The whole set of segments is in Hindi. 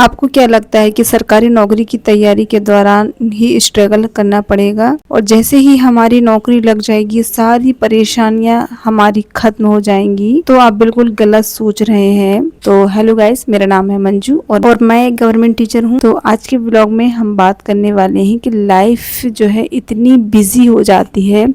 आपको क्या लगता है कि सरकारी नौकरी की तैयारी के दौरान ही स्ट्रगल करना पड़ेगा और जैसे ही हमारी नौकरी लग जाएगी सारी परेशानियां हमारी खत्म हो जाएंगी? तो आप बिल्कुल गलत सोच रहे हैं। तो हेलो गाइस, मेरा नाम है मंजू और मैं एक गवर्नमेंट टीचर हूं। तो आज के ब्लॉग में हम बात करने वाले हैं कि लाइफ जो है इतनी बिजी हो जाती है,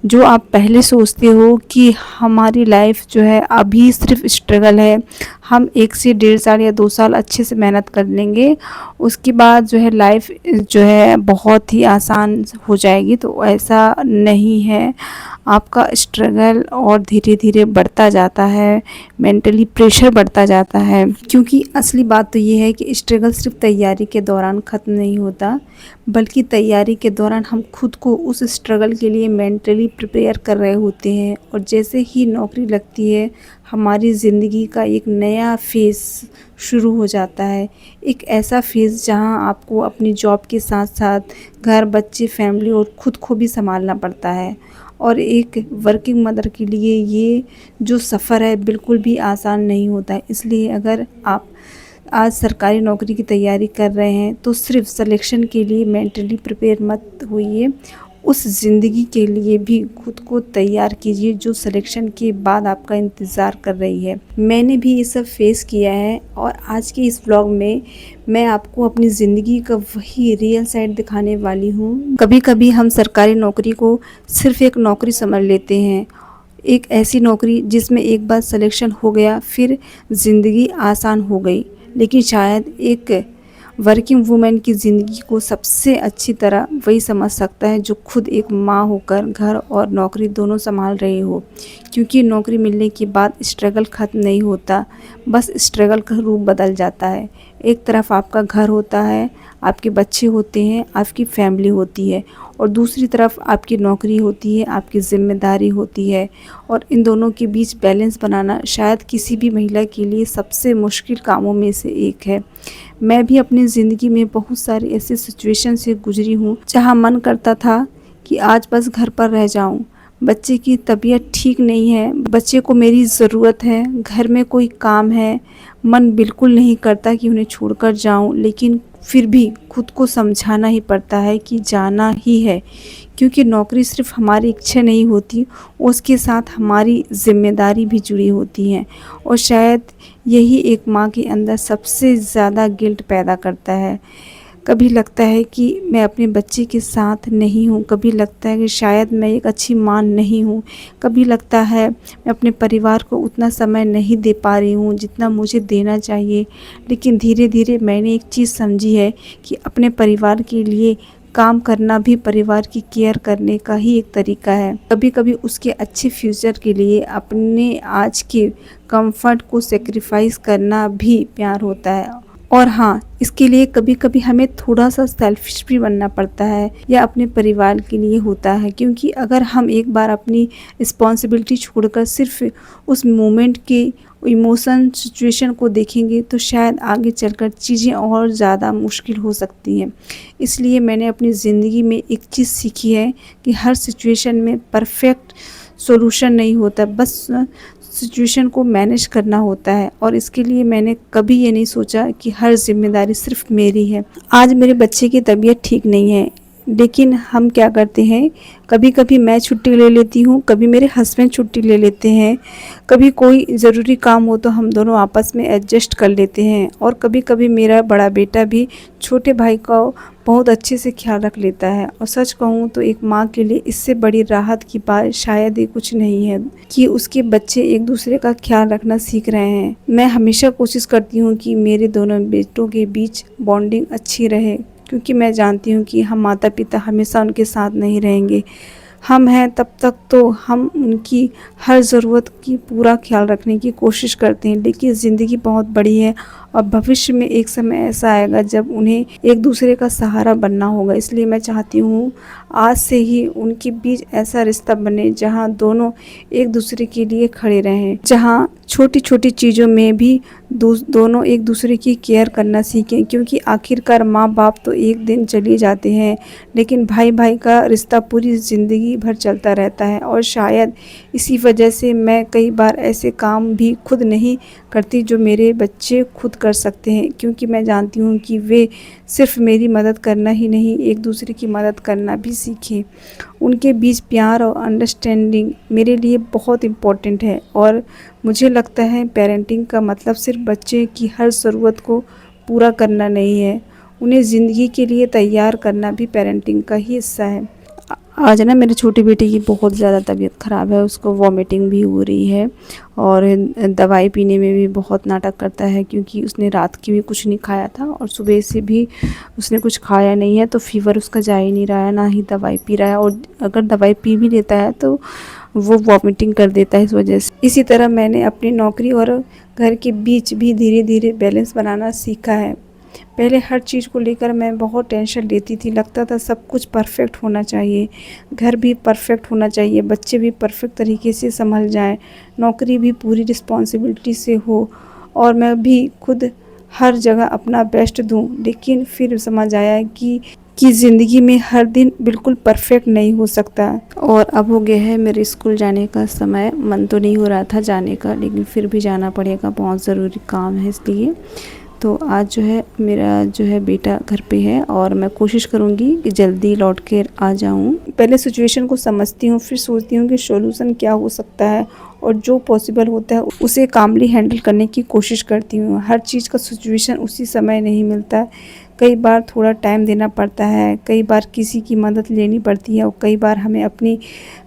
जो आप पहले सोचते हो कि हमारी लाइफ जो है अभी सिर्फ स्ट्रगल है, हम 1 से 1.5 साल या 2 साल अच्छे से मेहनत कर लेंगे, उसके बाद जो है लाइफ जो है बहुत ही आसान हो जाएगी। तो ऐसा नहीं है, आपका स्ट्रगल और धीरे धीरे बढ़ता जाता है, मेंटली प्रेशर बढ़ता जाता है। क्योंकि असली बात तो ये है कि स्ट्रगल सिर्फ तैयारी के दौरान ख़त्म नहीं होता, बल्कि तैयारी के दौरान हम खुद को उस स्ट्रगल के लिए मेंटली प्रिपेयर कर रहे होते हैं। और जैसे ही नौकरी लगती है, हमारी ज़िंदगी का एक नया फेज़ शुरू हो जाता है। एक ऐसा फेज़ जहां आपको अपनी जॉब के साथ साथ घर, बच्चे, फैमिली और ख़ुद को भी संभालना पड़ता है। और एक वर्किंग मदर के लिए ये जो सफ़र है बिल्कुल भी आसान नहीं होता है। इसलिए अगर आप आज सरकारी नौकरी की तैयारी कर रहे हैं तो सिर्फ सिलेक्शन के लिए मेंटली प्रिपेयर मत होइए, उस ज़िंदगी के लिए भी खुद को तैयार कीजिए जो सिलेक्शन के बाद आपका इंतज़ार कर रही है। मैंने भी ये सब फेस किया है और आज के इस व्लॉग में मैं आपको अपनी ज़िंदगी का वही रियल साइड दिखाने वाली हूँ। कभी कभी हम सरकारी नौकरी को सिर्फ एक नौकरी समझ लेते हैं, एक ऐसी नौकरी जिसमें एक बार सिलेक्शन हो गया फिर ज़िंदगी आसान हो गई। लेकिन शायद एक वर्किंग वूमेन की ज़िंदगी को सबसे अच्छी तरह वही समझ सकता है जो खुद एक माँ होकर घर और नौकरी दोनों संभाल रही हो। क्योंकि नौकरी मिलने के बाद स्ट्रगल ख़त्म नहीं होता, बस स्ट्रगल का रूप बदल जाता है। एक तरफ आपका घर होता है, आपके बच्चे होते हैं, आपकी फैमिली होती है, और दूसरी तरफ आपकी नौकरी होती है, आपकी ज़िम्मेदारी होती है। और इन दोनों के बीच बैलेंस बनाना शायद किसी भी महिला के लिए सबसे मुश्किल कामों में से एक है। मैं भी अपनी ज़िंदगी में बहुत सारी ऐसी सिचुएशन से गुजरी हूँ जहाँ मन करता था कि आज बस घर पर रह जाऊँ। बच्चे की तबीयत ठीक नहीं है, बच्चे को मेरी ज़रूरत है, घर में कोई काम है, मन बिल्कुल नहीं करता कि उन्हें छोड़कर जाऊँ, लेकिन फिर भी खुद को समझाना ही पड़ता है कि जाना ही है। क्योंकि नौकरी सिर्फ हमारी इच्छा नहीं होती, उसके साथ हमारी ज़िम्मेदारी भी जुड़ी होती है। और शायद यही एक माँ के अंदर सबसे ज़्यादा गिल्ट पैदा करता है। कभी लगता है कि मैं अपने बच्चे के साथ नहीं हूँ, कभी लगता है कि शायद मैं एक अच्छी माँ नहीं हूँ, कभी लगता है मैं अपने परिवार को उतना समय नहीं दे पा रही हूँ जितना मुझे देना चाहिए। लेकिन धीरे धीरे मैंने एक चीज़ समझी है कि अपने परिवार के लिए काम करना भी परिवार की केयर करने का ही एक तरीका है। कभी कभी उसके अच्छे फ्यूचर के लिए अपने आज के कंफर्ट को सेक्रीफाइस करना भी प्यार होता है। और हाँ, इसके लिए कभी कभी हमें थोड़ा सा सेल्फिश भी बनना पड़ता है या अपने परिवार के लिए होता है। क्योंकि अगर हम एक बार अपनी रिस्पॉन्सिबिलिटी छोड़कर सिर्फ उस मोमेंट के इमोशन सिचुएशन को देखेंगे तो शायद आगे चलकर चीज़ें और ज़्यादा मुश्किल हो सकती हैं। इसलिए मैंने अपनी ज़िंदगी में एक चीज़ सीखी है कि हर सिचुएशन में परफेक्ट सॉल्यूशन नहीं होता, बस सिचुएशन को मैनेज करना होता है। और इसके लिए मैंने कभी ये नहीं सोचा कि हर जिम्मेदारी सिर्फ मेरी है। आज मेरे बच्चे की तबीयत ठीक नहीं है, लेकिन हम क्या करते हैं, कभी कभी मैं छुट्टी ले लेती हूँ, कभी मेरे हस्बैंड छुट्टी ले लेते हैं, कभी कोई ज़रूरी काम हो तो हम दोनों आपस में एडजस्ट कर लेते हैं। और कभी कभी मेरा बड़ा बेटा भी छोटे भाई का बहुत अच्छे से ख्याल रख लेता है। और सच कहूँ तो एक माँ के लिए इससे बड़ी राहत की बात शायद ही कुछ नहीं है कि उसके बच्चे एक दूसरे का ख्याल रखना सीख रहे हैं। मैं हमेशा कोशिश करती हूँ कि मेरे दोनों बेटों के बीच बॉन्डिंग अच्छी रहे, क्योंकि मैं जानती हूँ कि हम माता पिता हमेशा उनके साथ नहीं रहेंगे। हम हैं तब तक तो हम उनकी हर ज़रूरत की पूरा ख्याल रखने की कोशिश करते हैं। लेकिन ज़िंदगी बहुत बड़ी है और भविष्य में एक समय ऐसा आएगा जब उन्हें एक दूसरे का सहारा बनना होगा। इसलिए मैं चाहती हूँ आज से ही उनके बीच ऐसा रिश्ता बने जहाँ दोनों एक दूसरे के लिए खड़े रहें, जहाँ छोटी छोटी चीज़ों में भी दोनों एक दूसरे की केयर करना सीखें। क्योंकि आखिरकार माँ बाप तो एक दिन चले जाते हैं, लेकिन भाई भाई का रिश्ता पूरी ज़िंदगी भर चलता रहता है। और शायद इसी वजह से मैं कई बार ऐसे काम भी खुद नहीं करती जो मेरे बच्चे खुद कर सकते हैं, क्योंकि मैं जानती हूँ कि वे सिर्फ मेरी मदद करना ही नहीं, एक दूसरे की मदद करना भी सीखें। उनके बीच प्यार और अंडरस्टैंडिंग मेरे लिए बहुत इम्पोर्टेंट है। और मुझे लगता है पेरेंटिंग का मतलब सिर्फ बच्चे की हर ज़रूरत को पूरा करना नहीं है, उन्हें ज़िंदगी के लिए तैयार करना भी पेरेंटिंग का ही हिस्सा है। आज ना मेरी छोटी बेटी की बहुत ज़्यादा तबीयत ख़राब है, उसको वॉमिटिंग भी हो रही है और दवाई पीने में भी बहुत नाटक करता है, क्योंकि उसने रात की भी कुछ नहीं खाया था और सुबह से भी उसने कुछ खाया नहीं है, तो फ़ीवर उसका जा ही नहीं रहा है, ना ही दवाई पी रहा है। और अगर दवाई पी भी लेता है तो वो वॉमिटिंग कर देता है इस वजह से। इसी तरह मैंने अपनी नौकरी और घर के बीच भी धीरे धीरे बैलेंस बनाना सीखा है। पहले हर चीज़ को लेकर मैं बहुत टेंशन लेती थी, लगता था सब कुछ परफेक्ट होना चाहिए, घर भी परफेक्ट होना चाहिए, बच्चे भी परफेक्ट तरीके से संभल जाएं, नौकरी भी पूरी रिस्पॉन्सिबिलिटी से हो और मैं भी खुद हर जगह अपना बेस्ट दूं। लेकिन फिर समझ आया कि ज़िंदगी में हर दिन बिल्कुल परफेक्ट नहीं हो सकता। और अब हो गया है मेरे स्कूल जाने का समय। मन तो नहीं हो रहा था जाने का, लेकिन फिर भी जाना पड़ेगा, बहुत ज़रूरी काम है इसलिए। तो आज जो है मेरा जो है बेटा घर पे है और मैं कोशिश करूँगी कि जल्दी लौट के आ जाऊँ। पहले सिचुएशन को समझती हूँ, फिर सोचती हूँ कि सॉल्यूशन क्या हो सकता है और जो पॉसिबल होता है उसे कामली हैंडल करने की कोशिश करती हूँ। हर चीज़ का सिचुएशन उसी समय नहीं मिलता है, कई बार थोड़ा टाइम देना पड़ता है, कई बार किसी की मदद लेनी पड़ती है और कई बार हमें अपनी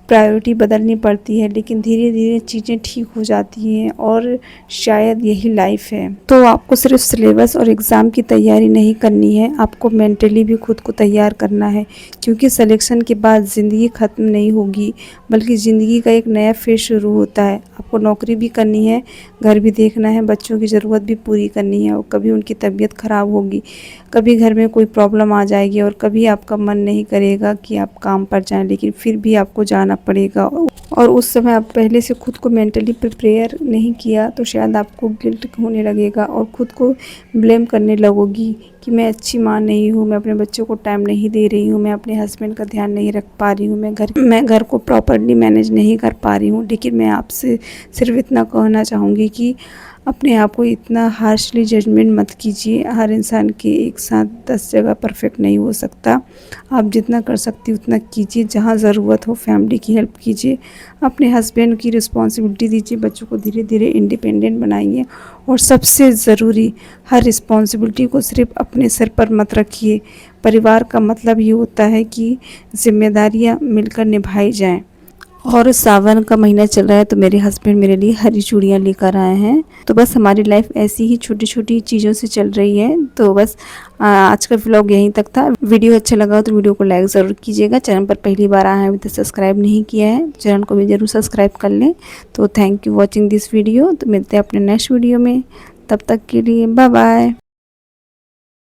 प्रायोरिटी बदलनी पड़ती है, लेकिन धीरे धीरे चीज़ें ठीक हो जाती हैं और शायद यही लाइफ है। तो आपको सिर्फ सिलेबस और एग्ज़ाम की तैयारी नहीं करनी है, आपको मेंटली भी खुद को तैयार करना है, क्योंकि सिलेक्शन के बाद ज़िंदगी ख़त्म नहीं होगी, बल्कि ज़िंदगी का एक नया फेज़ शुरू होता है। आपको नौकरी भी करनी है, घर भी देखना है, बच्चों की ज़रूरत भी पूरी करनी है और कभी उनकी तबीयत ख़राब होगी, कभी घर में कोई प्रॉब्लम आ जाएगी और कभी आपका मन नहीं करेगा कि आप काम पर जाएं, लेकिन फिर भी आपको जाना पड़ेगा। और उस समय आप पहले से खुद को मेंटली प्रिपेयर नहीं किया तो शायद आपको गिल्ट होने लगेगा और खुद को ब्लेम करने लगोगी कि मैं अच्छी माँ नहीं हूँ, मैं अपने बच्चों को टाइम नहीं दे रही हूँ, मैं अपने हस्बैंड का ध्यान नहीं रख पा रही हूँ, मैं घर को प्रॉपरली मैनेज नहीं कर पा रही हूँ। लेकिन मैं आपसे सिर्फ इतना कहना चाहूँगी कि अपने आप को इतना हार्शली जजमेंट मत कीजिए। हर इंसान के एक साथ 10 जगह परफेक्ट नहीं हो सकता। आप जितना कर सकती उतना कीजिए, जहाँ ज़रूरत हो फैमिली की हेल्प कीजिए, अपने हस्बैंड की रिस्पॉन्सिबिलिटी दीजिए, बच्चों को धीरे धीरे इंडिपेंडेंट बनाइए और सबसे ज़रूरी, हर रिस्पॉन्सिबिलिटी को सिर्फ अपने सिर पर मत रखिए। परिवार का मतलब ये होता है कि जिम्मेदारियाँ मिलकर निभाई जाएँ। और सावन का महीना चल रहा है तो मेरे हस्बैंड मेरे लिए हरी चूड़ियाँ लेकर आए हैं। तो बस हमारी लाइफ ऐसी ही छोटी छोटी चीज़ों से चल रही है। तो बस आज का व्लॉग यहीं तक था। वीडियो अच्छा लगा तो वीडियो को लाइक ज़रूर कीजिएगा। चैनल पर पहली बार आए हैं अभी तक सब्सक्राइब नहीं किया है तो चैनल को भी ज़रूर सब्सक्राइब कर लें। तो thank you watching this video. तो मिलते हैं अपने नेक्स्ट वीडियो में, तब तक के लिए बाय बाय।